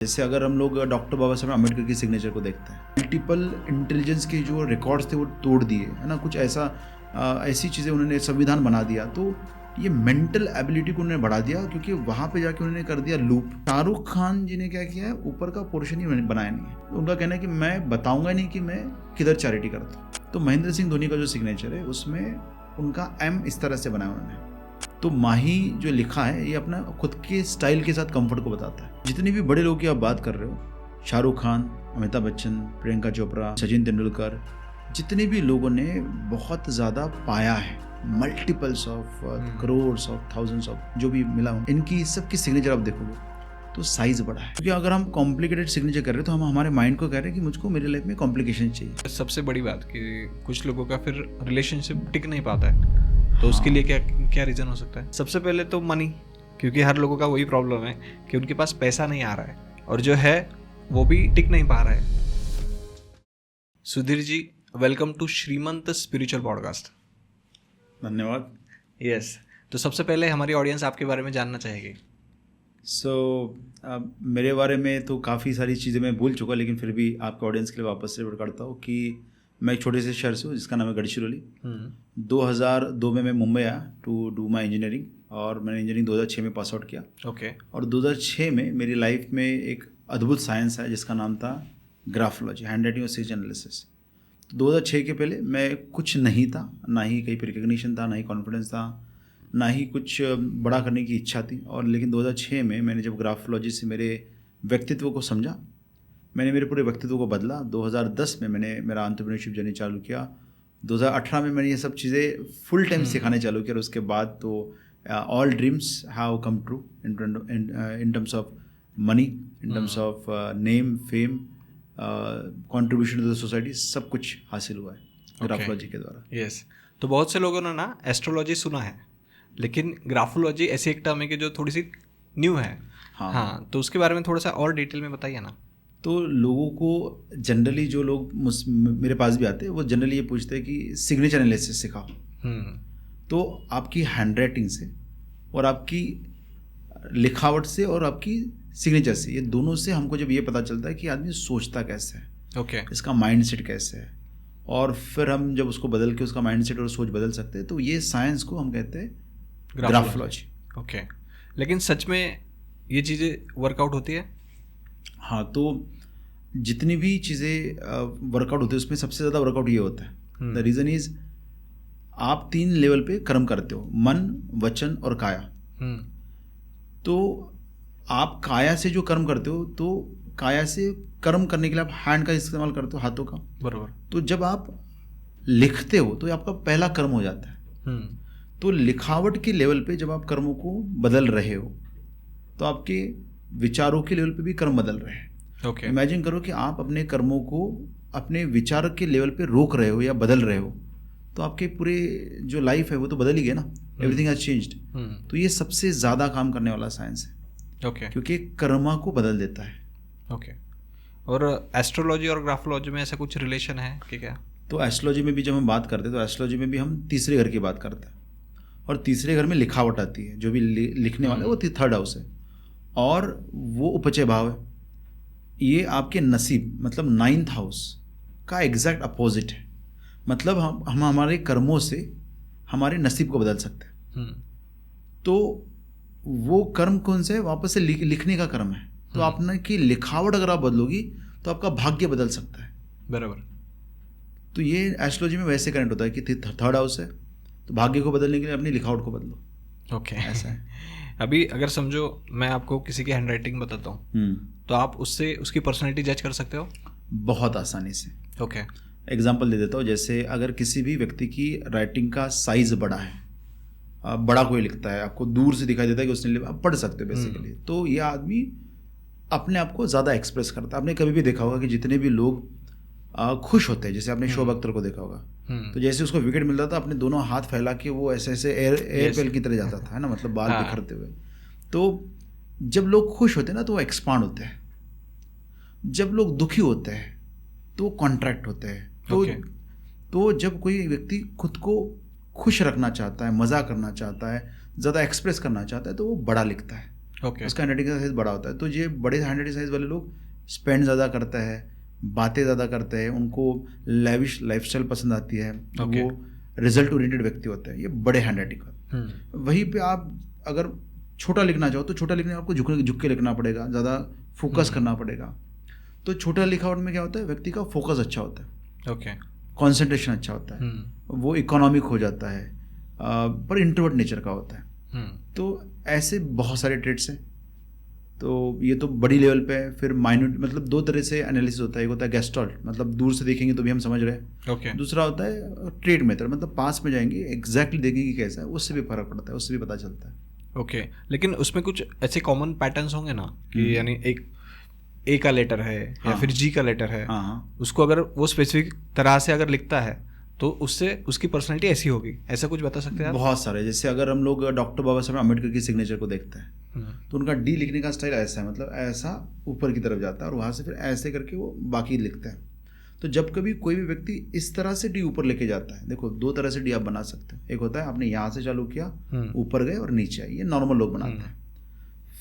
जैसे अगर हम लोग डॉक्टर बाबा साहब अम्बेडकर की सिग्नेचर को देखते हैं, मल्टीपल इंटेलिजेंस के जो रिकॉर्ड्स थे वो तोड़ दिए, है ना। कुछ ऐसा ऐसी चीज़ें उन्होंने संविधान बना दिया, तो ये मेंटल एबिलिटी को उन्होंने बढ़ा दिया, क्योंकि वहाँ पे जाके उन्होंने कर दिया लूप। शाहरुख खान जी ने क्या किया है, ऊपर का पोर्शन ही उन्होंने बनाया नहीं है। तो उनका कहना है कि मैं बताऊंगा नहीं कि मैं किधर चैरिटी करता हूँ। तो महेंद्र सिंह धोनी का जो सिग्नेचर है उसमें उनका एम इस तरह से बनाया उन्होंने। तो माही जो लिखा है ये अपना खुद के स्टाइल के साथ कंफर्ट को बताता है। जितने भी बड़े लोग की आप बात कर रहे हो, शाहरुख खान, अमिताभ बच्चन, प्रियंका चोपड़ा, सचिन तेंदुलकर, जितने भी लोगों ने बहुत ज़्यादा पाया है, multiples of crores of thousands of जो भी मिला, इनकी सबकी सिग्नेचर आप देखोगे तो साइज बड़ा है। क्योंकि अगर हम कॉम्प्लिकेटेड सिग्नेचर कर रहे हैं तो हम हमारे माइंड को कह रहे हैं कि मुझको मेरे लाइफ में कॉम्प्लिकेशन चाहिए। सबसे बड़ी बात कि कुछ लोगों का फिर रिलेशनशिप टिक नहीं पाता है, तो उसके लिए क्या रीज़न हो सकता है? सबसे पहले तो मनी, क्योंकि हर लोगों का वही प्रॉब्लम है कि उनके पास पैसा नहीं आ रहा है और जो है वो भी टिक नहीं पा रहा है। Sudhir ji, welcome to Shrimant spiritual podcast. धन्यवाद। यस, तो सबसे पहले हमारी ऑडियंस आपके बारे में जानना चाहेगी। मेरे बारे में तो काफ़ी सारी चीज़ें मैं भूल चुका, लेकिन फिर भी आपके ऑडियंस के लिए वापस से रिपोर्ट करता हूँ कि मैं एक छोटे से शहर से हूँ जिसका नाम है गढ़चिरौली। 2002 में मैं मुंबई आया टू डू माई इंजीनियरिंग, और मैंने इंजीनियरिंग 2006 में पास आउट किया। ओके। और 2006 में मेरी लाइफ में एक अद्भुत साइंस है जिसका नाम था ग्राफोलॉजी, हैंड राइटिंग और स्पीच एनालिसिस। 2006 के पहले मैं कुछ नहीं था, ना ही कहीं पर रिकग्निशन था, ना ही कॉन्फिडेंस था, ना ही कुछ बड़ा करने की इच्छा थी। और लेकिन 2006 में मैंने जब ग्राफोलॉजी से मेरे व्यक्तित्व को समझा, मैंने मेरे पूरे व्यक्तित्व को बदला। 2010 में मैंने मेरा एंटरप्रेन्योरशिप जर्नी चालू किया। 2018 में मैंने ये सब चीज़ें फुल टाइम सिखाने चालू किया, और उसके बाद तो all dreams have come true in terms of money, in terms of name, fame, contribution to the society, सब कुछ हासिल हुआ है ग्राफोलॉजी के द्वारा। यस, तो बहुत से लोगों ने ना एस्ट्रोलॉजी सुना है, लेकिन ग्राफोलॉजी ऐसी एक टर्म है कि जो थोड़ी सी न्यू है। हाँ, तो उसके बारे में थोड़ा सा और डिटेल में बताइए ना। तो लोगों को जनरली, जो लोग मेरे पास भी आते हैं, वो जनरली ये पूछते हैं कि सिग्नेचर एनालिसिस सिखाओ। तो आपकी हैंडराइटिंग से और आपकी लिखावट से और आपकी सिग्नेचर से, ये दोनों से हमको जब ये पता चलता है कि आदमी सोचता कैसे है, ओके, इसका माइंडसेट कैसे है, और फिर हम जब उसको बदल के उसका माइंडसेट और सोच बदल सकते हैं, तो ये साइंस को हम कहते हैं ग्राफोलॉजी। ओके, लेकिन सच में ये चीज़ें वर्कआउट होती है? हाँ, तो जितनी भी चीज़ें वर्कआउट होती है उसमें सबसे ज़्यादा वर्कआउट ये होता है। द रीज़न इज़ आप 3 लेवल पे कर्म करते हो, मन, वचन और काया। तो आप काया से जो कर्म करते हो, तो काया से कर्म करने के लिए आप हैंड का इस्तेमाल करते हो, हाथों का। बराबर। तो जब आप लिखते हो तो आपका पहला कर्म हो जाता है। तो लिखावट के लेवल पे जब आप कर्मों को बदल रहे हो, तो आपके विचारों के लेवल पे भी कर्म बदल रहे हैं। ओके। इमेजिन करो कि आप अपने कर्मों को अपने विचार के लेवल पे रोक रहे हो या बदल रहे हो, तो आपके पूरे जो लाइफ है वो तो बदल ही गया ना। Everything has changed. तो ये सबसे ज़्यादा काम करने वाला साइंस है। ओके। क्योंकि कर्मा को बदल देता है। ओके। और एस्ट्रोलॉजी और ग्राफोलॉजी में ऐसा कुछ रिलेशन है कि क्या? तो एस्ट्रोलॉजी में भी जब हम बात करते हैं, तो एस्ट्रोलॉजी में भी हम तीसरे घर की बात करते हैं, और तीसरे घर में लिखावट आती है। जो भी लिखने वाला है वो 3rd हाउस है, और वो उपचय भाव है। ये आपके नसीब मतलब 9th हाउस का एग्जैक्ट अपोजिट है। मतलब हम हमारे कर्मों से हमारे नसीब को बदल सकते हैं। तो वो कर्म कौन से है? वापस से लिखने का कर्म है। तो आपने की लिखावट अगर आप बदलोगी तो आपका भाग्य बदल सकता है। बराबर। तो ये एस्ट्रोलॉजी में वैसे कनेक्ट होता है कि 3rd हाउस है, तो भाग्य को बदलने के लिए अपनी लिखावट को बदलो। ओके, ऐसा है। अभी अगर समझो मैं आपको किसी की हैंडराइटिंग बताता हूँ, तो आप उससे उसकी पर्सनैलिटी जज कर सकते हो? बहुत आसानी से। ओके, एग्जाम्पल दे देता हूँ। जैसे अगर किसी भी व्यक्ति की राइटिंग का साइज बड़ा है, बड़ा कोई लिखता है, आपको दूर से दिखाई देता है कि उसने, आप पढ़ सकते हो बेसिकली, तो ये आदमी अपने आप को ज़्यादा एक्सप्रेस करता है। आपने कभी भी देखा होगा कि जितने भी लोग खुश होते हैं, जैसे आपने शोएब अख्तर को देखा होगा, तो जैसे उसको विकेट मिलता था, अपने दोनों हाथ फैला के वो ऐसे ऐसे एयरपेल की तरह जाता था, है ना, मतलब बाल बिखरते हुए। तो जब लोग खुश होते हैं ना तो वो एक्सपांड होते हैं, जब लोग दुखी होते हैं तो वो कॉन्ट्रैक्ट होते हैं। तो जब कोई व्यक्ति खुद को खुश रखना चाहता है, मज़ा करना चाहता है, ज़्यादा एक्सप्रेस करना चाहता है, तो वो बड़ा लिखता है। ओके उसका हैंडराइटिंग का साइज बड़ा होता है। तो ये बड़े हैंडराइटिंग साइज वाले लोग स्पेंड ज़्यादा करते हैं, बातें ज़्यादा करते हैं, उनको लेविश लाइफस्टाइल पसंद आती है, Okay. वो रिजल्ट ओरिएंटेड व्यक्ति होते हैं, ये बड़े हैंडराइटिंग होते हैं। वहीं पे आप अगर छोटा लिखना चाहो तो छोटा लिखने में आपको झुक के लिखना पड़ेगा, ज़्यादा फोकस करना पड़ेगा। तो छोटा लिखावट में क्या होता है, व्यक्ति का फोकस अच्छा होता है, ओके कॉन्सेंट्रेशन अच्छा होता है, वो इकोनॉमिक हो जाता है, पर इंट्रोवर्ट नेचर का होता है। तो ऐसे बहुत सारे ट्रेड्स हैं। तो ये तो बड़ी लेवल पे है। फिर माइन्यूट मतलब दो तरह से एनालिसिस होता है, एक होता है गेस्टॉल्ट, मतलब दूर से देखेंगे तो भी हम समझ रहे हैं। ओके दूसरा होता है ट्रेड मेथड, मतलब पास में जाएंगे एग्जैक्टली देखेंगे कैसा है, उससे भी फर्क पड़ता है, उससे भी पता चलता है। ओके लेकिन उसमें कुछ ऐसे कॉमन पैटर्न्स होंगे ना कि यानी एक ए का लेटर है या फिर जी का लेटर है, हाँ, उसको अगर वो स्पेसिफिक तरह से अगर लिखता है तो उससे उसकी पर्सनैलिटी ऐसी होगी, ऐसा कुछ बता सकते हैं आप? बहुत सारे। जैसे अगर हम लोग डॉक्टर बाबा साहब अम्बेडकर की सिग्नेचर को देखते हैं तो उनका डी लिखने का स्टाइल ऐसा है, मतलब ऐसा ऊपर की तरफ जाता है और वहाँ से फिर ऐसे करके वो बाकी लिखते हैं। तो जब कभी कोई भी व्यक्ति इस तरह से डी ऊपर लेके जाता है, देखो दो तरह से डी आप बना सकते हो। एक होता है आपने यहाँ से चालू किया, ऊपर गए और नीचे आए, ये नॉर्मल लोग बनाते हैं।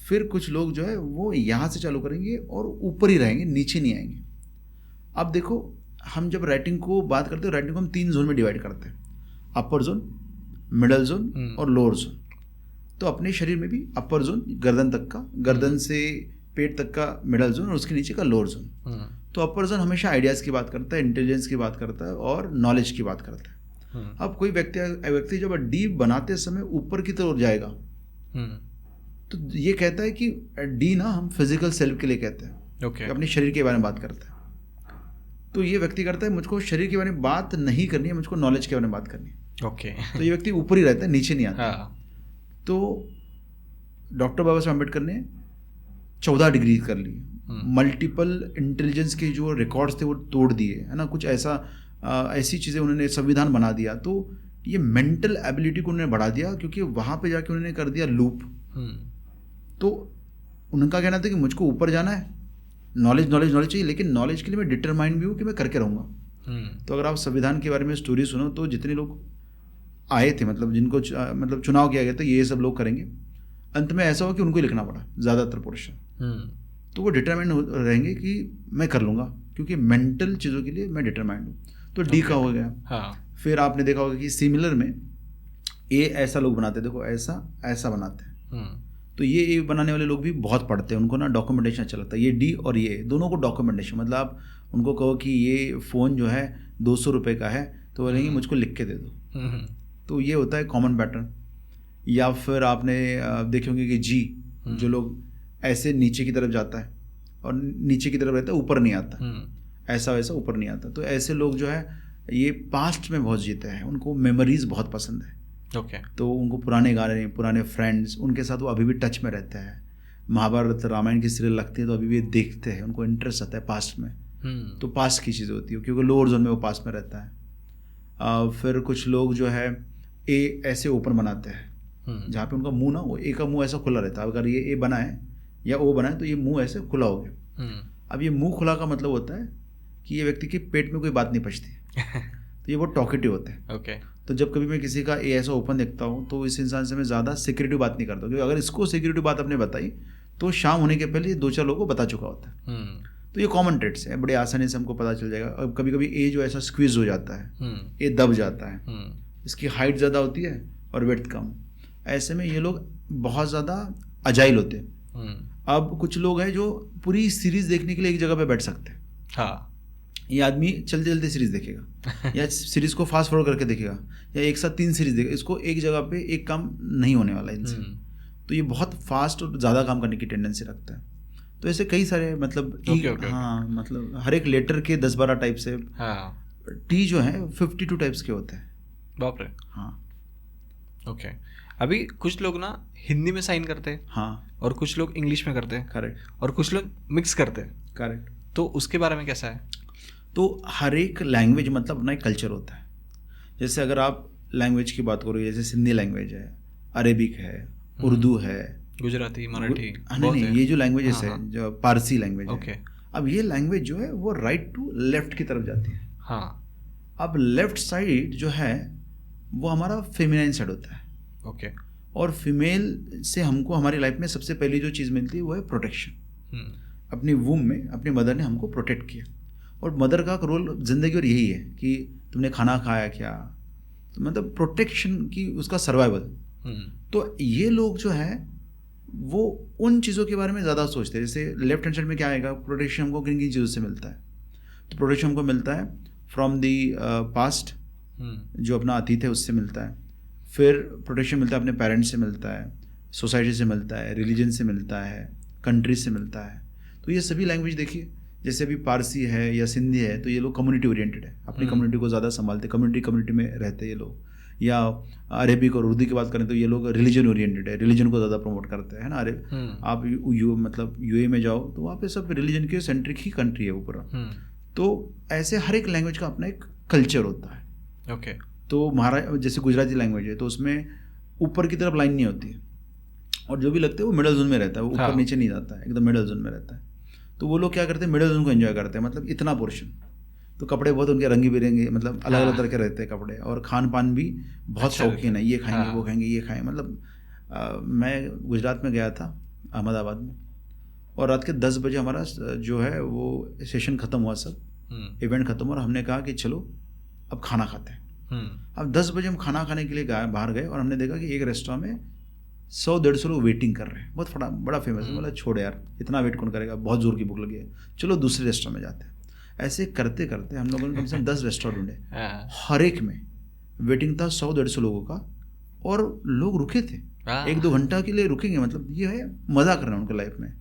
फिर कुछ लोग जो है वो यहाँ से चालू करेंगे और ऊपर ही रहेंगे, नीचे नहीं आएंगे। अब देखो, हम जब राइटिंग को बात करते हैं, राइटिंग को हम 3 जोन में डिवाइड करते हैं, अपर जोन, मिडल जोन और लोअर जोन। तो अपने शरीर में भी अपर जोन गर्दन तक का, गर्दन से पेट तक का मिडल जोन और उसके नीचे का लोअर जोन। तो अपर जोन हमेशा आइडियाज़ की बात करता है, इंटेलिजेंस की बात करता है और नॉलेज की बात करता है। अब कोई व्यक्ति जब डी बनाते समय ऊपर की तरफ जाएगा तो ये कहता है कि डी ना हम फिजिकल सेल्फ के लिए कहते हैं। ओके अपने शरीर के बारे में बात करता है। तो ये व्यक्ति करता है मुझको शरीर के बारे में बात नहीं करनी है, मुझको नॉलेज के बारे में बात करनी है। ओके तो ये व्यक्ति ऊपर ही रहता है, नीचे नहीं आता। हाँ तो डॉक्टर बाबा साहब अम्बेडकर ने 14 डिग्री कर ली, मल्टीपल इंटेलिजेंस के जो रिकॉर्ड्स थे वो तोड़ दिए, है ना। कुछ ऐसी चीज़ें उन्होंने संविधान बना दिया। तो ये मेंटल एबिलिटी को उन्होंने बढ़ा दिया, क्योंकि वहाँ पे जाके उन्होंने कर दिया लूप। तो उनका कहना था कि मुझको ऊपर जाना है, नॉलेज नॉलेज नॉलेज चाहिए, लेकिन नॉलेज के लिए मैं डिटरमाइंड भी हूँ कि मैं करके रहूँगा। तो अगर आप संविधान के बारे में स्टोरी सुनो तो जितने लोग आए थे, मतलब जिनको मतलब चुनाव किया गया था, ये सब लोग करेंगे, अंत में ऐसा हो कि उनको ही लिखना पड़ा ज़्यादातर पोर्शन। तो वो डिटरमाइंड रहेंगे कि मैं कर लूँगा, क्योंकि मेंटल चीज़ों के लिए मैं डिटरमाइंड हूँ। तो डी का हो गया। हाँ फिर आपने देखा होगा कि सिमिलर में ए ऐसा लोग बनाते हैं, देखो ऐसा ऐसा बनाते हैं। तो ये ए बनाने वाले लोग भी बहुत पढ़ते हैं, उनको ना डॉक्यूमेंटेशन अच्छा लगता है। ये डी और ये दोनों को डॉक्यूमेंटेशन, मतलब आप उनको कहो कि ये फ़ोन जो है 200 रुपये का है तो बोलेंगे मुझको लिख के दे दो। तो ये होता है कॉमन पैटर्न। या फिर आपने देखे होंगे कि जी, जो लोग ऐसे नीचे की तरफ जाता है और नीचे की तरफ रहता है, ऊपर नहीं आता, ऐसा वैसा ऊपर नहीं आता। तो ऐसे लोग जो है ये पास्ट में बहुत जीते हैं, उनको मेमोरीज बहुत पसंद है। ओके तो उनको पुराने गाने, पुराने फ्रेंड्स, उनके साथ वो अभी भी टच में रहते हैं। महाभारत रामायण की सीरियल लगती है तो अभी भी देखते हैं, उनको इंटरेस्ट आता है पास्ट में। तो पास्ट की चीज़ें होती है, क्योंकि लोअर जोन में वो पास्ट में रहता है। फिर कुछ लोग जो है ए ऐसे ओपन बनाते हैं, जहाँ पे उनका मुंह ना, वो ए का मुंह ऐसा खुला रहता है। अगर ये ए बना है या ओ बना है तो ये मुंह ऐसे खुला हो गया। अब ये मुंह खुला का मतलब होता है कि ये व्यक्ति के पेट में कोई बात नहीं पचती तो ये बहुत टॉकेटिव होते हैं। ओके तो जब कभी मैं किसी का ए ऐसा ओपन देखता हूँ तो इस इंसान से मैं ज़्यादा सिक्योरिटी बात नहीं करता, क्योंकि अगर इसको सिक्योरिटी बात आपने बताई तो शाम होने के पहले 2-4 लोगों को बता चुका होता है। तो ये कॉमन ट्रेड्स है, बड़े आसानी से हमको पता चल जाएगा। अब कभी कभी ए जो ऐसा स्क्वीज हो जाता है, ए दब जाता है, इसकी हाइट ज़्यादा होती है और वेट कम, ऐसे में ये लोग बहुत ज़्यादा अजाइल होते हैं। अब कुछ लोग हैं जो पूरी सीरीज़ देखने के लिए एक जगह पे बैठ सकते हैं। हाँ ये आदमी चलते चलते सीरीज़ देखेगा या सीरीज़ को फास्ट फॉरवर्ड करके देखेगा या एक साथ 3 सीरीज़ देखेगा। इसको एक जगह पे एक काम नहीं होने वाला इनसे। तो ये बहुत फास्ट और ज़्यादा काम करने की टेंडेंसी रखता है। तो ऐसे कई सारे मतलब हाँ, मतलब हर एक लेटर के 10-12 टाइप से। टी जो है 52 टाइप्स के होते हैं। बाप रे। हाँ ओके अभी कुछ लोग ना हिंदी में साइन करते हैं, हाँ, और कुछ लोग इंग्लिश में करते हैं, करेक्ट, और कुछ लोग मिक्स करते हैं, करेक्ट। तो उसके बारे में कैसा है? तो हर एक लैंग्वेज मतलब अपना एक कल्चर होता है। जैसे अगर आप लैंग्वेज की बात करो, जैसे सिंधी लैंग्वेज है, अरेबिक है, उर्दू है, गुजराती, मराठी, नहीं, ये जो लैंग्वेजेस है, जो पारसी लैंग्वेज ओके। है। अब ये लैंग्वेज जो है वो राइट टू लेफ्ट की तरफ जाती है। हाँ। अब लेफ्ट साइड जो है वो हमारा फेमिनाइन साइड होता है। ओके। और फीमेल से हमको हमारी लाइफ में सबसे पहली जो चीज़ मिलती है वो है प्रोटेक्शन। अपनी वूम में अपनी मदर ने हमको प्रोटेक्ट किया, और मदर का रोल ज़िंदगी और यही है कि तुमने खाना खाया क्या, तो मतलब प्रोटेक्शन की, उसका सर्वाइवल। तो ये लोग जो है वो उन चीज़ों के बारे में ज़्यादा सोचते हैं। जैसे लेफ्ट हैंड साइड में क्या आएगा, प्रोटेक्शन हमको किन किन चीज़ों से मिलता है, तो प्रोटेक्शन हमको मिलता है फ्रॉम दी पास्ट, जो अपना अतीत है उससे मिलता है। फिर प्रोटेक्शन मिलता है अपने पेरेंट्स से मिलता है, सोसाइटी से मिलता है, रिलीजन से मिलता है, कंट्री से मिलता है। तो ये सभी लैंग्वेज देखिए, जैसे अभी पारसी है या सिंधी है, तो ये लोग कम्युनिटी ओरिएंटेड है, अपनी कम्युनिटी को ज़्यादा संभालते, कम्युनिटी में रहते हैं ये लोग। या अरेबिक और उर्दू की बात करें तो ये लोग रिलीजन ओरिएंटेड है, रिलीजन को ज़्यादा प्रमोट करते हैं, है ना। आप मतलब यूए में जाओ तो वहाँ पे सब रिलीजन के सेंट्रिक ही कंट्री है ऊपर। तो ऐसे हर एक लैंग्वेज का अपना एक कल्चर होता है। ओके। तो जैसे गुजराती लैंग्वेज है तो उसमें ऊपर की तरफ लाइन नहीं होती है, और जो भी लगता है वो मिडल जोन में रहता है, वो ऊपर नीचे नहीं जाता है, एकदम मिडल जोन में रहता है। तो वो लोग क्या करते हैं, मिडल जोन को एंजॉय करते हैं, मतलब इतना पोर्शन। तो कपड़े बहुत उनके रंगी बिरंगे, मतलब अलग अलग तरह के रहते हैं कपड़े, और खान पान भी बहुत शौकीन है, ये खाएंगे वो खाएंगे ये खाएंगे। मतलब मैं गुजरात में गया था अहमदाबाद में, और रात के 10 बजे हमारा जो है वो सेशन ख़त्म हुआ, सब इवेंट ख़त्म हुआ, और हमने कहा कि चलो अब खाना खाते हैं। अब 10 बजे हम खाना खाने के लिए बाहर गए, और हमने देखा कि एक रेस्टोरेंट में 100-150 लोग वेटिंग कर रहे हैं, बहुत बड़ा फेमस है। बोला छोड़ यार, इतना वेट कौन करेगा, बहुत जोर की भूख लगी है, चलो दूसरे रेस्टोरेंट में जाते हैं। ऐसे करते करते हम लोगों ने कम से कम 10 रेस्टोरेंट ढूंढे, हर एक में वेटिंग था 100-150 लोगों का, और लोग रुके थे 1-2 घंटा के लिए रुकेंगे, मतलब ये है मज़ा करना उनके लाइफ में।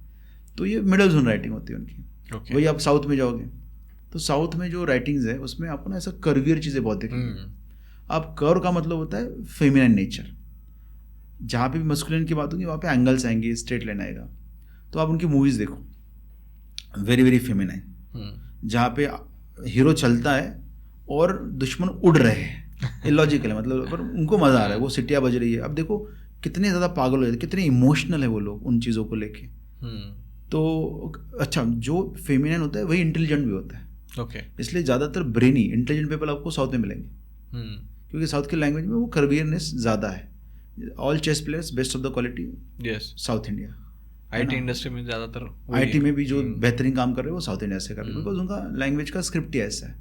तो ये मिडल जोन राइटिंग होती है उनकी। वही आप साउथ में जाओगे तो साउथ में जो राइटिंग्स है उसमें आपको ना ऐसा कर्वियर चीज़ें बहुत दिखेंगी। अब कर्व का मतलब होता है फेमिनाइन नेचर, जहाँ पे भी मस्कुलिन की बात होगी वहाँ पे एंगल्स आएंगे, स्ट्रेट लाइन आएगा। तो आप उनकी मूवीज़ देखो, वेरी वेरी फेमिनाइन, जहाँ पे हीरो चलता है और दुश्मन उड़ रहे हैं, इलॉजिकल है मतलब, पर उनको मज़ा आ रहा है, वो सिटियाँ बज रही है। अब देखो कितने ज़्यादा पागल हो जाते, कितने इमोशनल है वो लोग उन चीज़ों को लेके। तो अच्छा, जो फेमिनाइन होता है वही इंटेलिजेंट भी होता है। ओके। इसलिए ज़्यादातर ब्रेनी इंटेलिजेंट पीपल आपको साउथ में मिलेंगे, क्योंकि साउथ की लैंग्वेज में वो कर्वियरनेस ज़्यादा है। All chess players best of the quality, yes, south India. IT industry में ज़्यादातर, आईटी में भी जो बेहतरीन काम कर रहे हैं वो साउथ इंडिया से कर रहे हैं, बिकॉज उनका लैंग्वेज का स्क्रिप्ट ही ऐसा है।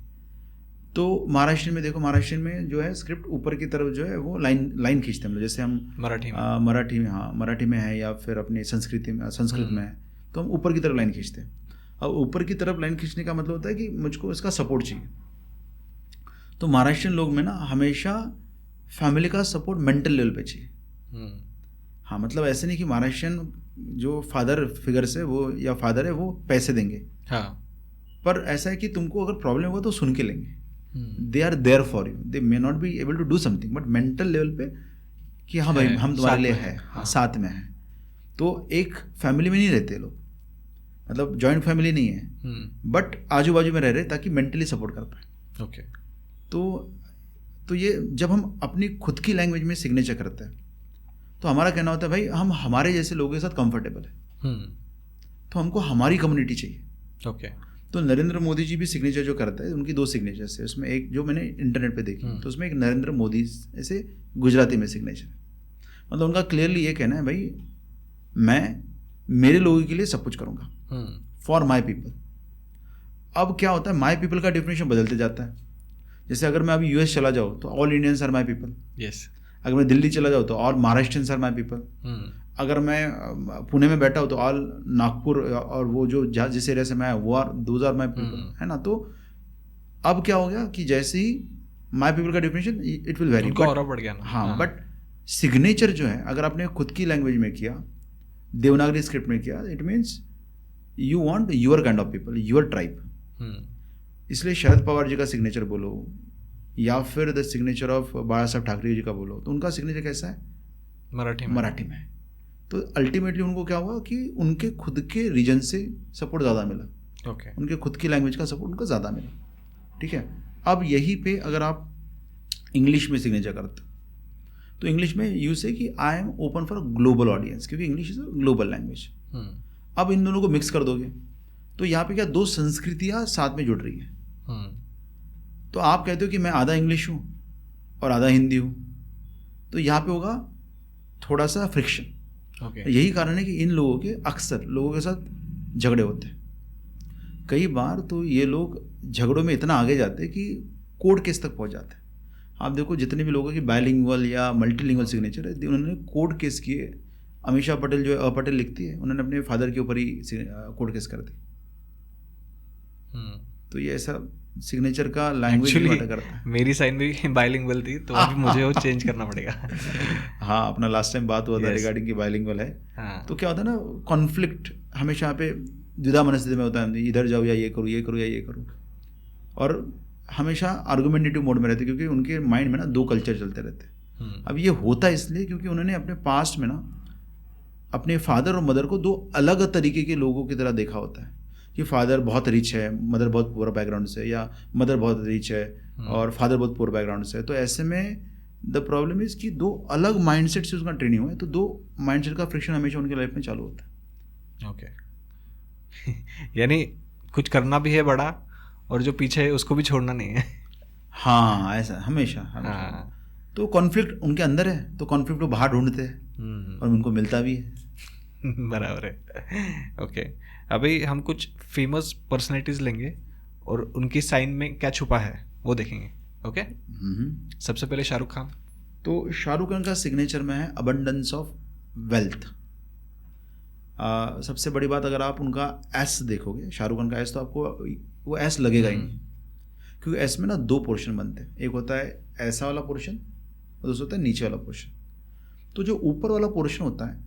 तो महाराष्ट्र में देखो, महाराष्ट्र में जो है स्क्रिप्ट ऊपर की तरफ जो है वो लाइन खींचते हैं, जैसे हम मराठी में, हाँ मराठी में है, या फिर अपनी संस्कृत में है, तो हम ऊपर की तरफ लाइन खींचते हैं। अब ऊपर की तरफ लाइन खींचने का मतलब होता है कि मुझको इसका सपोर्ट चाहिए। तो महाराष्ट्रियन लोग में ना हमेशा फैमिली का सपोर्ट मेंटल लेवल पे चाहिए। हाँ, मतलब ऐसे नहीं कि महाराष्ट्रियन जो फादर फिगर्स है वो, या फादर है वो पैसे देंगे, हाँ, पर ऐसा है कि तुमको अगर प्रॉब्लम हुआ तो सुन के लेंगे। They are there for you, they may not be able to do something, but mental level पे कि हाँ भाई हम तुम्हारे लिए है, हाँ साथ में है। तो एक फैमिली में नहीं रहते लोग, मतलब जॉइंट फैमिली नहीं है, बट आजू बाजू में रह रहे ताकि मेंटली सपोर्ट कर पाए। ओके। तो ये जब हम अपनी खुद की लैंग्वेज में सिग्नेचर करते हैं तो हमारा कहना होता है भाई हम हमारे जैसे लोगों के साथ कंफर्टेबल है, तो हमको हमारी कम्युनिटी चाहिए। ओके। तो नरेंद्र मोदी जी भी सिग्नेचर जो करता है, उनकी 2 सिग्नेचर्स है, उसमें एक जो मैंने इंटरनेट पे देखी तो उसमें एक नरेंद्र मोदी ऐसे गुजराती में सिग्नेचर है, मतलब उनका क्लियरली ये कहना है भाई मैं मेरे लोगों के लिए सब कुछ करूँगा, फॉर माई पीपल। अब क्या होता है, माई पीपल का डेफिनेशन बदलते जाता है। जैसे अगर मैं अभी यूएस चला जाऊँ तो all Indians are my people, yes. अगर मैं दिल्ली चला जाऊँ तो all Maharashtrians are my people. अगर मैं पुणे में बैठा हूँ तो ऑल नागपुर और वो जो जिस एरिया से मैं वो दोज आर माई पीपल, है ना। तो अब क्या हो गया कि जैसे ही माई पीपल का डेफिनेशन इट विल वेरी, बढ़ गया ना। हाँ, बट सिग्नेचर जो है अगर आपने खुद की लैंग्वेज में किया, देवनागरी स्क्रिप्ट में किया, it means you want your kind of people, your tribe. इसलिए शरद पवार जी का सिग्नेचर बोलो या फिर द सिग्नेचर ऑफ बाला साहब ठाकरे जी का बोलो, तो उनका सिग्नेचर कैसा है, मराठी में। तो अल्टीमेटली उनको क्या हुआ कि उनके खुद के रीजन से सपोर्ट ज़्यादा मिला, ओके, उनके खुद की लैंग्वेज का सपोर्ट उनको ज़्यादा मिला। ठीक है, अब यहीं पे अगर आप इंग्लिश में सिग्नेचर करते तो इंग्लिश में यू से कि I am open for global audience, क्योंकि English is a global language. अब इन दोनों को मिक्स कर दोगे तो यहाँ पे क्या 2 संस्कृतियाँ साथ में जुड़ रही हैं। तो आप कहते हो कि मैं आधा इंग्लिश हूँ और आधा हिंदी हूँ, तो यहाँ पे होगा थोड़ा सा फ्रिक्शन। ओके। यही कारण है कि इन लोगों के अक्सर लोगों के साथ झगड़े होते हैं। कई बार तो ये लोग झगड़ों में इतना आगे जाते हैं कि कोर्ट केस तक पहुंच जाते हैं। आप देखो जितने भी लोगों की बायलिंगुअल या मल्टीलिंगुअल सिग्नेचर है, उन्होंने कोर्ट केस किए। अमीषा पटेल जो है पटेल लिखती है, उन्होंने अपने फादर के ऊपर ही कोर्ट केस कर दी। तो ये ऐसा सिग्नेचर का लैंग्वेज मैटर करता है। मेरी साइन भी बाइलिंगुअल थी, तो अभी मुझे वो चेंज करना पड़ेगा। हाँ, अपना लास्ट टाइम बात हुआ था रिगार्डिंग की बाइलिंगुअल है। हाँ। तो क्या होता है ना, कॉन्फ्लिक्ट हमेशा यहाँ पे द्विधा मनस्थिति में होता है, इधर जाओ या ये करूँ, ये करूँ या ये करूँ, और हमेशा आर्गुमेंटेटिव मोड में रहते, क्योंकि उनके माइंड में ना दो कल्चर चलते रहते। अब ये होता इसलिए क्योंकि उन्होंने अपने पास्ट में ना अपने फादर और मदर को दो अलग तरीके के लोगों की तरह देखा होता है कि फादर बहुत रिच है, मदर बहुत पुअर बैकग्राउंड से, या मदर बहुत रिच है और फादर बहुत पुअर बैकग्राउंड से। तो ऐसे में द प्रॉब्लम इज कि दो अलग माइंडसेट से उसका ट्रेनिंग हुआ है, तो दो माइंडसेट का फ्रिक्शन हमेशा उनकी लाइफ में चालू होता है। ओके। यानी कुछ करना भी है बड़ा, और जो पीछे है उसको भी छोड़ना नहीं है। हाँ, ऐसा हमेशा। तो कॉन्फ्लिक्ट उनके अंदर है, तो कॉन्फ्लिक्ट वो बाहर ढूंढते हैं और उनको मिलता भी है। बराबर है। ओके, अभी हम कुछ फेमस पर्सनैलिटीज लेंगे और उनकी साइन में क्या छुपा है वो देखेंगे। ओके। सबसे पहले शाहरुख खान। तो शाहरुख खान का सिग्नेचर में है अबंडेंस ऑफ वेल्थ। सबसे बड़ी बात, अगर आप उनका एस देखोगे, शाहरुख खान का एस, तो आपको वो एस लगेगा ही नहीं, क्योंकि एस में ना दो पोर्शन बनते हैं। एक होता है ऐसा वाला पोर्शन और दूसरा होता है नीचे वाला पोर्शन। तो जो ऊपर वाला पोर्शन होता है,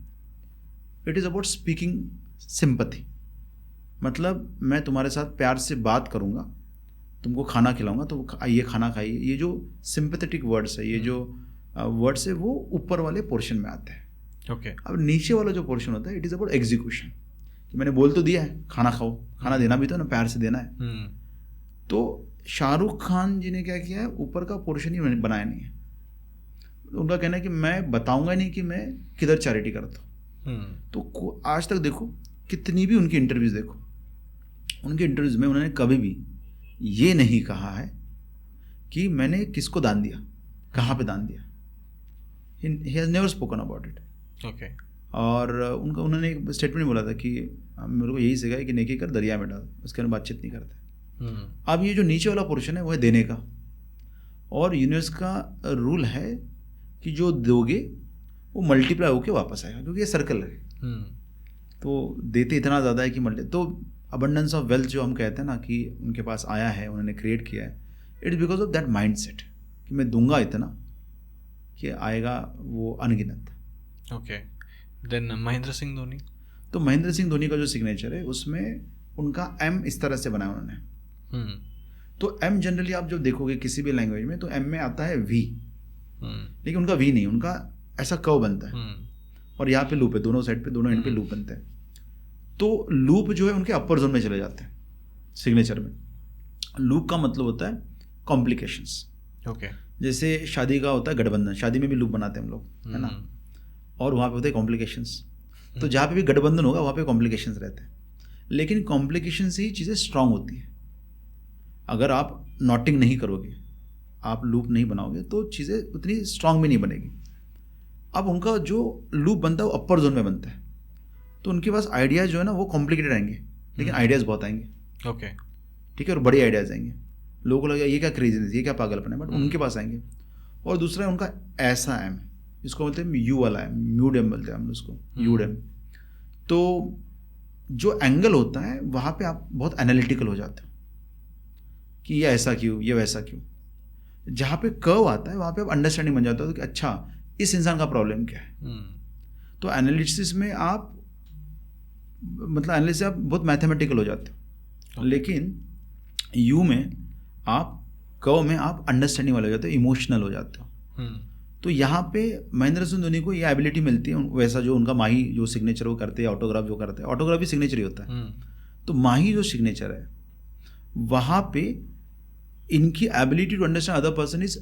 it is about speaking sympathy. मतलब मैं तुम्हारे साथ प्यार से बात करूँगा, तुमको खाना खिलाऊंगा, तो ये खाना खाइए। ये जो सिंपैथेटिक वर्ड्स है, ये जो वर्ड्स है, वो ऊपर वाले पोर्शन में आते हैं। ओके। अब नीचे वाला जो पोर्शन होता है, इट इज़ अबाउट एग्जीक्यूशन, कि मैंने बोल तो दिया है खाना खाओ, खाना देना भी तो ना, प्यार से देना है। तो शाहरुख खान जी ने क्या किया है, ऊपर का पोर्शन ही बनाया नहीं है। उनका कहना है कि मैं बताऊंगा नहीं कि मैं किधर चैरिटी करता हूँ। तो आज तक देखो, कितनी भी उनकी इंटरव्यूज़ देखो, उनके इंटरव्यूज़ में उन्होंने कभी भी ये नहीं कहा है कि मैंने किसको दान दिया, कहाँ पे दान दिया। He has never spoken about it. Okay. और उन्होंने एक स्टेटमेंट बोला था कि मेरे को यही सिखाया कि नेकी कर दरिया में डाल, उसके अंदर बातचीत नहीं करते। अब ये जो नीचे वाला पोर्शन है वो है देने का, और यूनिवर्स का रूल है कि जो दोगे वो मल्टीप्लाई होके वापस आएगा, क्योंकि ये सर्कल है। तो देते इतना ज़्यादा है कि तो अबंडेंस ऑफ वेल्थ जो हम कहते हैं ना कि उनके पास आया है, उन्होंने क्रिएट किया है, it is because of that mind set कि मैं दूंगा इतना कि आएगा वो अनगिनत। ओके। देन महेंद्र सिंह धोनी। तो महेंद्र सिंह धोनी का जो सिग्नेचर है, उसमें उनका एम इस तरह से बनाया उन्होंने। तो एम जनरली आप जब देखोगे किसी भी लैंग्वेज में, तो एम में आता है वी, लेकिन उनका वी नहीं, उनका ऐसा कर्व बनता है, और यहाँ पे लूप है, दोनों साइड पे, दोनों एंड पे लूप बनते हैं। तो लूप जो है उनके अपर जोन में चले जाते हैं सिग्नेचर में। लूप का मतलब होता है कॉम्प्लिकेशंस। ओके। जैसे शादी का होता है गठबंधन, शादी में भी लूप बनाते हैं हम लोग, है ना, और वहाँ पे होते हैं कॉम्प्लिकेशंस। तो जहाँ पे भी गठबंधन होगा वहाँ पे कॉम्प्लिकेशंस रहते हैं, लेकिन कॉम्प्लिकेशन से ही चीज़ें स्ट्रांग होती है। अगर आप नॉटिंग नहीं करोगे, आप लूप नहीं बनाओगे, तो चीज़ें उतनी स्ट्रांग भी नहीं बनेगी। अब उनका जो लूप बनता है वो अपर जोन में बनता है, तो उनके पास आइडियाज़ जो है ना वो कॉम्प्लिकेटेड आएंगे, लेकिन आइडियाज़ बहुत आएंगे। ओके। ठीक है, और बड़े आइडियाज़ आएंगे, लोगों को लगेगा ये क्या क्रेजीनेस, ये क्या पागलपन है, बट उनके पास आएंगे। और दूसरा है उनका ऐसा एम, इसको बोलते हैं यू वाला है, म्यूड एम बोलते हैं हम उसको, यूड एम। तो जो एंगल होता है वहाँ पे आप बहुत एनालिटिकल हो जाते हो कि ये ऐसा क्यों, ये वैसा क्यों। जहाँ पे कर्व आता है वहाँ पे आप अंडरस्टैंडिंग बन जाता हो कि अच्छा इस इंसान का प्रॉब्लम क्या है। तो एनालिसिस में आप मतलब एनालिसिस आप बहुत मैथमेटिकल हो जाते हो, लेकिन यू में आप कर्व में आप अंडरस्टैंडिंग वाले हो जाते हो, इमोशनल हो जाते हो। तो यहाँ पे महेंद्र सिंह धोनी को ये एबिलिटी मिलती है, वैसा जो उनका माही जो सिग्नेचर वो करते हैं, ऑटोग्राफ जो करते हैं, ऑटोग्राफ भी सिग्नेचर ही होता है। तो माही जो सिग्नेचर है वहाँ पे इनकी ability to understand other person is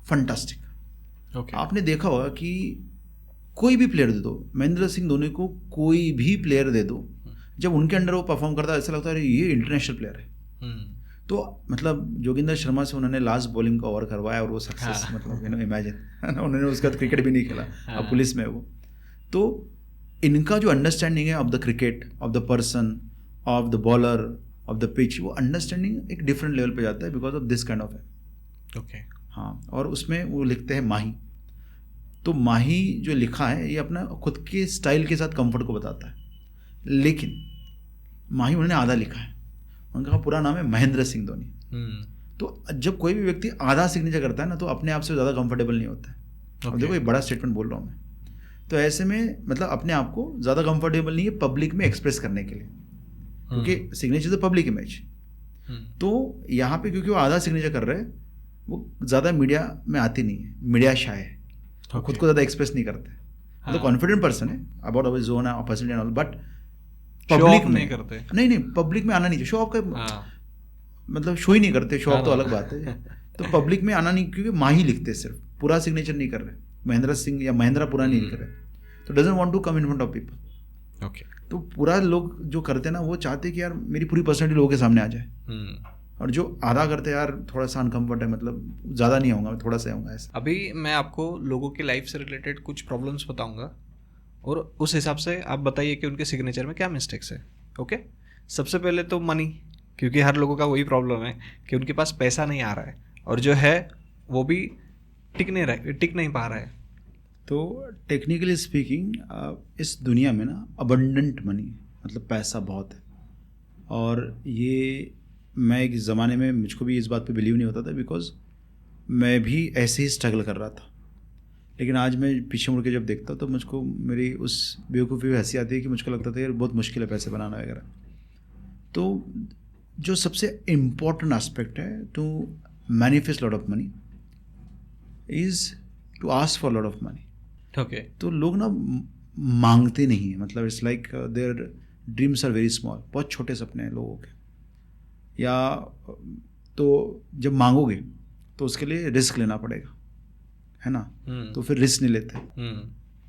fantastic. Okay. आपने देखा होगा कि कोई भी प्लेयर दे दो, महेंद्र सिंह धोनी को कोई भी प्लेयर दे दो, जब उनके अंडर वो परफॉर्म करता है ऐसा लगता है ये इंटरनेशनल प्लेयर है। तो मतलब जोगिंदर शर्मा से उन्होंने लास्ट बॉलिंग को ओवर करवाया और वो सक्सेस हाँ। मतलब इमेजिन है ना, उन्होंने उसके बाद क्रिकेट भी नहीं खेला, हाँ। अब पुलिस में है वो। तो इनका जो अंडरस्टैंडिंग है of the cricket, of the person, of the bowler, of the pitch, वो अंडरस्टैंडिंग एक डिफरेंट लेवल पे जाता है because of this kind of है। ओके। हाँ, और उसमें वो लिखते हैं माही। तो माही जो लिखा है ये अपना खुद के स्टाइल के साथ कंफर्ट को बताता है, लेकिन माही उन्होंने आधा लिखा है, उनका पूरा नाम है महेंद्र सिंह धोनी। तो जब कोई भी व्यक्ति आधा सिग्नेचर करता है ना तो अपने आप से ज़्यादा कंफर्टेबल नहीं होता है। अब देखो ये बड़ा स्टेटमेंट बोल रहा हूँ मैं, तो ऐसे में मतलब अपने आप को ज़्यादा कंफर्टेबल नहीं है पब्लिक में एक्सप्रेस करने के लिए, क्योंकि signature is a public image. तो यहाँ पे क्योंकि वो आधा सिग्नेचर कर रहे हैं, वो ज़्यादा मीडिया में आती नहीं है, मीडिया शाय है, खुद को ज़्यादा एक्सप्रेस नहीं करते। मतलब कॉन्फिडेंट पर्सन है अबाउट अवर जोन है personality and all, but public में नहीं करते। नहीं पब्लिक में आना नहीं चाहिए। शो ऑफ का मतलब शो ही नहीं करते, शो ऑफ तो अलग बात है। तो पब्लिक में आना नहीं, क्योंकि माही लिखते सिर्फ, पूरा सिग्नेचर नहीं कर रहे, महेंद्र सिंह या महेंद्रा पूरा नहीं लिख रहे, तो doesn't want to come in front of people. Okay. तो पूरा लोग जो करते हैं ना वो चाहते हैं कि यार मेरी पूरी पर्सनैलिटी लोगों के सामने आ जाए, और जो आधा करते यार थोड़ा सा अनकंफर्ट है, मतलब ज़्यादा नहीं आऊँगा, थोड़ा सा आऊँगा ऐसा। अभी मैं आपको लोगों की लाइफ से रिलेटेड कुछ प्रॉब्लम्स बताऊंगा और उस हिसाब से आप बताइए कि उनके सिग्नेचर में क्या मिस्टेक्स है। ओके। सबसे पहले तो मनी, क्योंकि हर लोगों का वही प्रॉब्लम है कि उनके पास पैसा नहीं आ रहा है, और जो है वो भी टिक नहीं पा रहा है। तो टेक्निकली स्पीकिंग इस दुनिया में ना अबंडेंट मनी, मतलब पैसा बहुत है, और ये मैं एक ज़माने में मुझको भी इस बात पे बिलीव नहीं होता था, बिकॉज मैं भी ऐसे ही स्ट्रगल कर रहा था। लेकिन आज मैं पीछे मुड़ के जब देखता हूँ तो मुझको मेरी उस बेवकूफ़ी में हंसी आती है कि मुझको लगता था यार बहुत मुश्किल है पैसे बनाना वगैरह। तो जो सबसे इम्पोर्टेंट एस्पेक्ट है to manifest lot of money is to ask for lot of money. Okay. तो लोग ना मांगते नहीं हैं, मतलब it's like their dreams are very small, बहुत छोटे सपने हैं लोगों के। या तो जब मांगोगे तो उसके लिए रिस्क लेना पड़ेगा, है ना, तो फिर रिस्क नहीं लेते,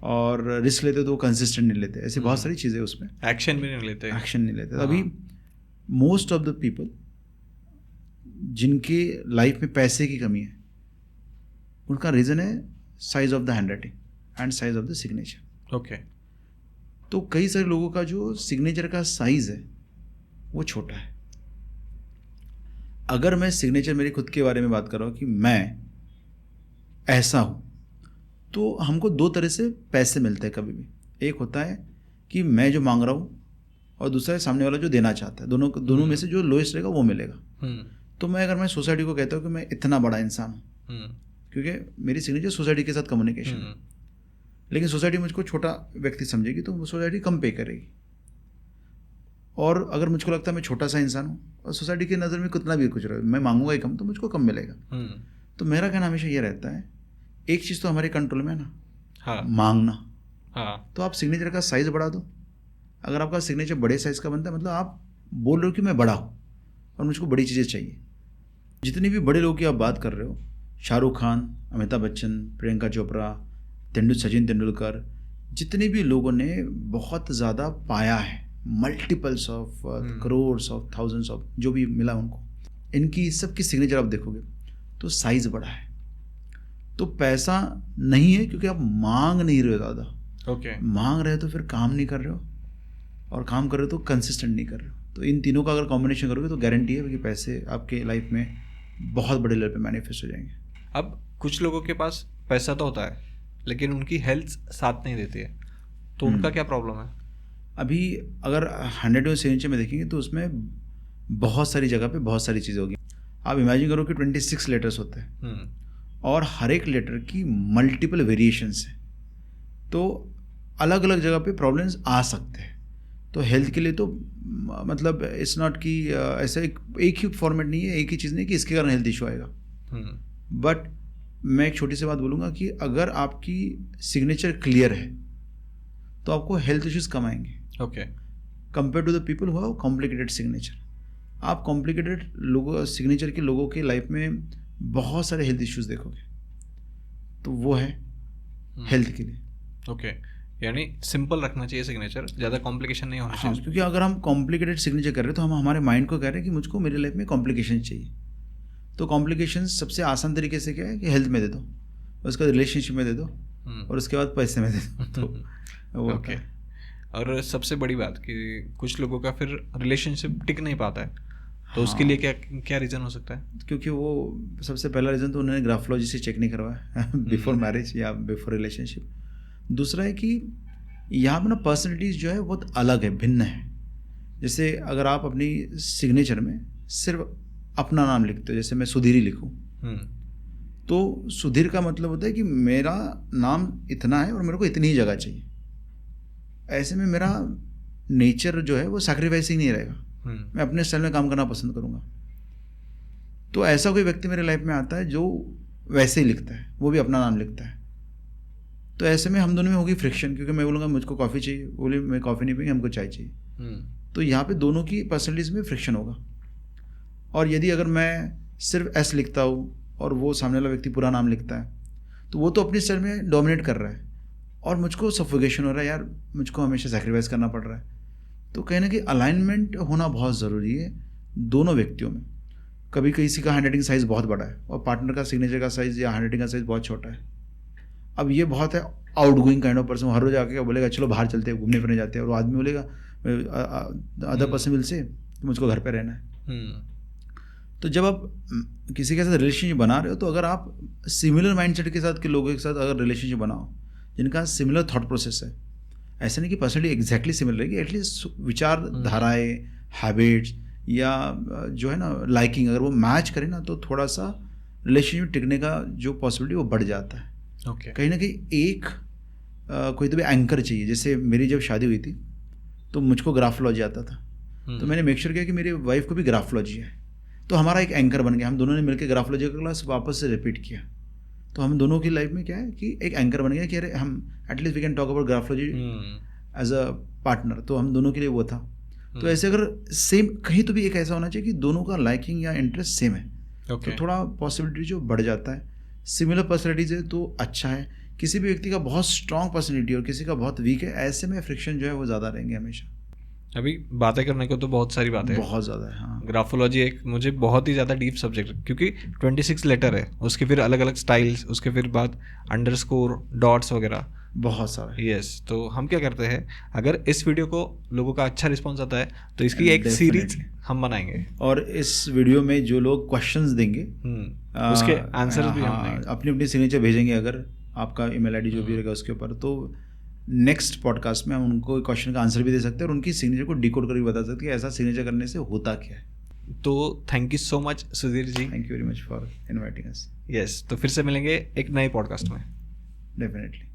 और रिस्क लेते तो कंसिस्टेंट नहीं लेते, ऐसी बहुत सारी चीज़ें उसमें, एक्शन भी नहीं लेते, अभी मोस्ट ऑफ द पीपल जिनके लाइफ में पैसे की कमी है, उनका रीज़न है size of the hand writing and size of the signature. Okay. तो कई सारे लोगों का जो सिग्नेचर का साइज है वो छोटा है। अगर मैं सिग्नेचर मेरी खुद के बारे में बात कर रहा हूँ कि मैं ऐसा हूँ, तो हमको दो तरह से पैसे मिलते हैं कभी भी। एक होता है कि मैं जो मांग रहा हूँ, और दूसरा है सामने वाला जो देना चाहता है। दोनों में से जो लोएस्ट रहेगा वो मिलेगा। तो मैं सोसाइटी को कहता हूँ कि मैं इतना बड़ा इंसान हूँ, क्योंकि मेरी सिग्नेचर सोसाइटी के साथ कम्युनिकेशन है। लेकिन सोसाइटी मुझको छोटा व्यक्ति समझेगी तो सोसाइटी कम पे करेगी। और अगर मुझको लगता है मैं छोटा सा इंसान हूँ और सोसाइटी की नज़र में कितना भी कुछ रहे, मैं मांगूंगा ही कम तो मुझको कम मिलेगा। तो मेरा कहना हमेशा ये रहता है, एक चीज़ तो हमारे कंट्रोल में है ना, हाँ, मांगना। हाँ। तो आप सिग्नेचर का साइज़ बढ़ा दो। अगर आपका सिग्नेचर बड़े साइज़ का बनता है, मतलब आप बोल रहे हो कि मैं बड़ा हूँ और मुझको बड़ी चीज़ें चाहिए। जितने भी बड़े लोगों की आप बात कर रहे हो, शाहरुख खान, अमिताभ बच्चन, प्रियंका चोपड़ा, सचिन तेंदुलकर, जितने भी लोगों ने बहुत ज़्यादा पाया है, multiples of crores of thousands of जो भी मिला उनको, इनकी सबकी सिग्नेचर आप देखोगे तो साइज़ बड़ा है। तो पैसा नहीं है क्योंकि आप मांग नहीं रहे हो ज़्यादा। ओके। मांग रहे हो तो फिर काम नहीं कर रहे हो, और काम कर रहे हो तो कंसिस्टेंट नहीं कर रहे हो। तो इन तीनों का अगर कॉम्बिनेशन करोगे तो गारंटी है कि पैसे आपके लाइफ में बहुत बड़े लेवल पे मैनिफेस्ट हो जाएंगे। अब कुछ लोगों के पास पैसा तो होता है लेकिन उनकी हेल्थ साथ नहीं देती है, तो उनका क्या प्रॉब्लम है? अभी अगर 100 सिग्नेचर में देखेंगे तो उसमें बहुत सारी जगह पे बहुत सारी चीज़ें होगी। आप इमेजिन करो कि 26 लेटर्स होते हैं और हर एक लेटर की मल्टीपल वेरिएशंस हैं, तो अलग अलग जगह पे प्रॉब्लम्स आ सकते हैं। तो हेल्थ के लिए तो मतलब इट्स नॉट कि ऐसा एक ही फॉर्मेट नहीं है, एक ही चीज़ नहीं कि इसके कारण हेल्थ इशू आएगा। बट मैं एक छोटी सी बात बोलूँगा कि अगर आपकी सिग्नेचर क्लियर है तो आपको हेल्थ इश्यूज कम आएंगे। Okay. Compare to the people who have complicated signature. आप कॉम्प्लिकेटेड लोगों सिग्नेचर के लोगों के लाइफ में बहुत सारे हेल्थ इश्यूज देखोगे, तो वो है हेल्थ के लिए। ओके। यानी सिंपल रखना चाहिए सिग्नेचर, ज़्यादा कॉम्प्लिकेशन नहीं होना हाँ, चाहिए। क्योंकि अगर हम कॉम्प्लिकेटेड सिग्नेचर कर रहे हैं तो हम हमारे माइंड को कह रहे हैं कि मुझको मेरे लाइफ में कॉम्प्लिकेशन चाहिए। तो कॉम्प्लिकेशन सबसे आसान तरीके से क्या है कि हेल्थ में दे दो, उसके बाद रिलेशनशिप में दे दो, और उसके बाद पैसे में दे दो। तो वो ओके। और सबसे बड़ी बात कि कुछ लोगों का फिर रिलेशनशिप टिक नहीं पाता है, तो उसके लिए क्या क्या रीज़न हो सकता है? क्योंकि वो सबसे पहला रीज़न तो उन्होंने ग्राफोलॉजी से चेक नहीं करवाया बिफोर मैरिज या बिफोर रिलेशनशिप। दूसरा है कि यहाँ पर ना पर्सनैलिटीज़ जो है बहुत अलग है, भिन्न है। जैसे अगर आप अपनी सिग्नेचर में सिर्फ अपना नाम लिखते हो, जैसे मैं सुधीर ही लिखूँ, तो सुधीर का मतलब होता है कि मेरा नाम इतना है और मेरे को इतनी ही जगह चाहिए। ऐसे में मेरा नेचर जो है वो सैक्रिफाइसिंग नहीं रहेगा, मैं अपने स्टाइल में काम करना पसंद करूँगा। तो ऐसा कोई व्यक्ति मेरे लाइफ में आता है जो वैसे ही लिखता है, वो भी अपना नाम लिखता है। तो ऐसे में हम दोनों में होगी फ्रिक्शन, क्योंकि मैं बोलूँगा मुझको कॉफ़ी चाहिए, बोले मैं कॉफ़ी नहीं पीएंगे, हमको चाय चाहिए। तो यहाँ पे दोनों की पर्सनैलिटीज़ में फ्रिक्शन होगा। और यदि अगर मैं सिर्फ एस लिखता हूँ और वो सामने वाला व्यक्ति पूरा नाम लिखता है, तो वो तो अपनी स्टाइल में डोमिनेट कर रहा है और मुझको सफोकेशन हो रहा है, यार मुझको हमेशा सैक्रिफाइस करना पड़ रहा है। तो कहीं ना कहीं अलाइनमेंट होना बहुत ज़रूरी है दोनों व्यक्तियों में। कभी किसी का हैंडराइटिंग साइज़ बहुत बड़ा है और पार्टनर का सिग्नेचर का साइज़ या हैंडराइटिंग का साइज़ बहुत छोटा है। अब ये बहुत है outgoing kind of person, हर रोज आके बोलेगा चलो बाहर चलते हैं, घूमने फिरने जाते हैं, और वो आदमी बोलेगा अदर पर्सन विल से मुझको घर पे रहना है। तो जब आप किसी के साथ रिलेशनशिप बना रहे हो, तो अगर आप सिमिलर माइंडसेट के साथ के लोगों के साथ अगर रिलेशनशिप बनाओ जिनका सिमिलर थॉट प्रोसेस है, ऐसा नहीं कि पर्सनली एग्जैक्टली सिमिलर रहेगी, एटलीस्ट विचारधाराएँ, हैबिट्स या जो है ना लाइकिंग, अगर वो मैच करें ना, तो थोड़ा सा रिलेशनशिप टिकने का जो पॉसिबिलिटी वो बढ़ जाता है। कहीं ना कहीं एक कोई तो भी एंकर चाहिए। जैसे मेरी जब शादी हुई थी तो मुझको ग्राफोलॉजी आता था, तो मैंने मेक श्योर किया कि मेरी वाइफ को भी ग्राफोलॉजी है, तो हमारा एक एंकर बन गया। हम दोनों ने मिलकर ग्राफोलॉजी का क्लास वापस से रिपीट किया, तो हम दोनों की लाइफ में क्या है कि एक एंकर बन गया कि अरे हम at least we can talk about graphology as a partner. तो हम दोनों के लिए वो था। तो ऐसे अगर सेम कहीं तो भी एक ऐसा होना चाहिए कि दोनों का लाइकिंग या इंटरेस्ट सेम है, तो थोड़ा पॉसिबिलिटी जो बढ़ जाता है। सिमिलर पर्सनैलिटीज है तो अच्छा है। किसी भी व्यक्ति का बहुत स्ट्रॉन्ग पर्सनैलिटी और किसी का बहुत वीक है, ऐसे में फ्रिक्शन जो है वो ज़्यादा रहेंगे हमेशा। अभी बातें करने को तो बहुत सारी बातें हैं, बहुत ज़्यादा है। हाँ, ग्राफोलॉजी एक मुझे बहुत ही ज़्यादा डीप सब्जेक्ट है, क्योंकि 26 लेटर है, उसके फिर अलग अलग स्टाइल्स, उसके फिर बाद अंडरस्कोर, डॉट्स वगैरह बहुत सारा। यस, तो हम क्या करते हैं, अगर इस वीडियो को लोगों का अच्छा रिस्पॉन्स आता है तो इसकी एक सीरीज हम बनाएंगे, और इस वीडियो में जो लोग क्वेश्चंस देंगे उसके आंसर भी हम देंगे, अपनी अपनी सिग्नेचर भेजेंगे, अगर आपका ईमेल आईडी जो भी रहेगा उसके ऊपर, तो नेक्स्ट पॉडकास्ट में हम उनको क्वेश्चन का आंसर भी दे सकते हैं और उनकी सिग्नेचर को डिकोड करके बता सकते हैं कि ऐसा सिग्नेचर करने से होता क्या है। तो thank you so much Sudhir ji, thank you very much for inviting us. Yes, तो फिर से मिलेंगे एक नए पॉडकास्ट में, डेफिनेटली।